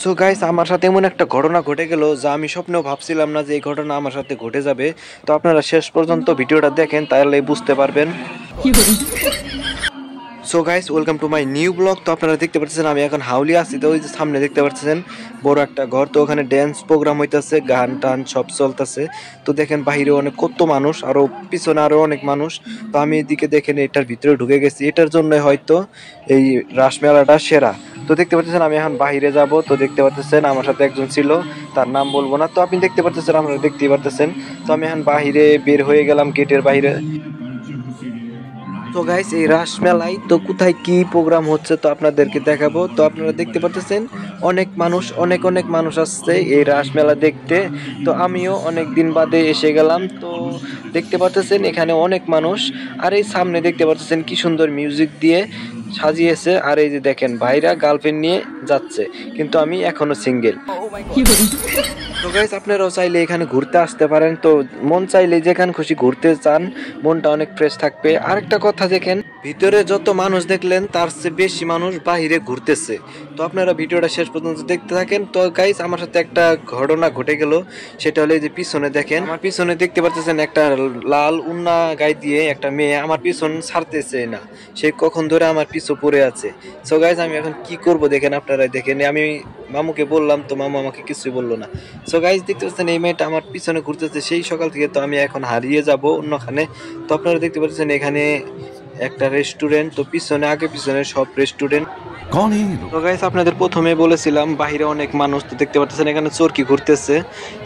So guys, আমার সাথে এমন একটা ঘটনা ঘটে গেল যা আমি স্বপ্নেও ভাবছিলাম না যে এই ঘটনা আমার সাথে ঘটে যাবে। তো আপনারা শেষ পর্যন্ত ভিডিওটা দেখেন, তাহলে বুঝতে পারবেন। So guys, welcome to my new blog. তো আপনারা দেখতে পাচ্ছেন আমি এখন হাউলি আছি। তো ওই যে সামনে দেখতে পাচ্ছেন বড় একটা ঘর, তো ওখানে ড্যান্স প্রোগ্রাম হইতেছে, গান টান সব চলতেছে। তো দেখেন বাহিরে অনেক কত মানুষ, আরো পিছনে আরো অনেক মানুষ। তো আমি এদিকে দেখেন এটার ভিতরে ঢুকে গেছি, এটার জন্য হয়তো এই রাস মেলাটা সেরা। তো দেখতে পাচ্ছেন আমি এখন বাহিরে যাব। তো দেখতে পাচ্ছেন আমার সাথে একজন ছিল, তার নাম বলবো না। তো আপনি দেখতে পাচ্ছেন, আপনারা দেখতেই পাচ্ছেন। তো আমি এখন বাহিরে বের হয়ে গেলাম, গেটের বাইরে। তো গাইস, এই রাস মেলায় তো কোথায় কি প্রোগ্রাম হচ্ছে তো আপনাদেরকে দেখাবো। তো আপনারা দেখতে পাচ্ছেন অনেক মানুষ, অনেক অনেক মানুষ আসছে এই রাস মেলা দেখতে। তো আমিও অনেক দিন বাদে এসে গেলাম। তো দেখতে পাচ্ছেন এখানে অনেক মানুষ, আর এই সামনে দেখতে পাচ্ছেন কি সুন্দর মিউজিক দিয়ে সাজিয়েছে। আর এই যে দেখেন ভাইরা গার্লফ্রেন্ড নিয়ে যাচ্ছে, কিন্তু আমি এখনো সিঙ্গেল। তো গাইস, আপনারাও চাইলে এখানে ঘুরতে আসতে পারেন। তো মন চাইলে যেখানে খুশি ঘুরতে চান, মনটা অনেক ফ্রেশ থাকবে। আরেকটা কথা দেখেন, ভিতরে যত মানুষ দেখলেন তার চেয়ে বেশি মানুষ বাহিরে ঘুরতেছে। তো আপনারা ভিডিওটা শেষ পর্যন্ত দেখতে থাকেন। তো গাইস, আমার সাথে একটা ঘটনা ঘটে গেল, সেটা হলো এই যে পিছনে দেখেন, আমার পিছনে দেখতে পাচ্ছেন একটা লাল উন্না গায়ে দিয়ে একটা মেয়ে আমার পিছন ছাড়তেছে না, সে কখন ধরে আমার পিছু পড়ে আছে। সো গাইস, আমি এখন কি করব দেখেন, আপনারা দেখেন। আমি মামুকে বললাম, তো মামু আমাকে কিছুই বললো না। সো গাইস, দেখতে পাচ্ছেন এই মেয়েটা আমার পিছনে ঘুরতেছে সেই সকাল থেকে। তো আমি এখন হারিয়ে যাব অন্যখানে। তো আপনারা দেখতে পাচ্ছেন এখানে একটা রেস্টুরেন্ট, তো পিছনে আগে পিছনে সব রেস্টুরেন্ট। তো গাইস, আপনাদের প্রথমে বলেছিলাম বাহিরে অনেক মানুষ। তো দেখতে পাচ্ছেন এখানে চরকি ঘুরতেছে।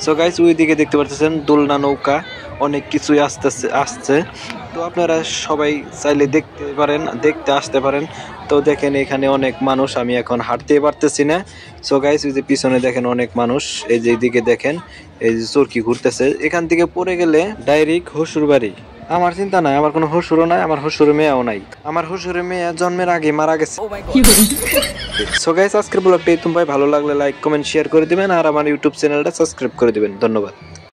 সো গাইস, ওই দিকে দেখতে পাচ্ছেন দোলনা, নৌকা, অনেক কিছুই আসছে। তো আপনারা সবাই চাইলে দেখতে আসতে পারেন। তো দেখেন এখানে অনেক মানুষ, আমি এখন হাঁটতে পারতেছি না। সো গাইস, ওই যে পিছনে দেখেন অনেক মানুষ, এই যে এইদিকে দেখেন এই যে চরকি ঘুরতেছে। এখান থেকে পড়ে গেলে ডাইরেক্ট হসুর বাড়ি। আমার চিন্তা নাই, আমার কোনো হসুরও নাই, আমার হসুর মেয়েও নাই। আমার হসুরের মেয়ে জন্মের আগে মারা গেছে। সো গাইস, আজকের ব্লগটা তোমায় ভালো লাগলে লাইক কমেন্ট শেয়ার করে দিবেন, আর আমার ইউটিউব চ্যানেলটা সাবস্ক্রাইব করে দিবেন। ধন্যবাদ।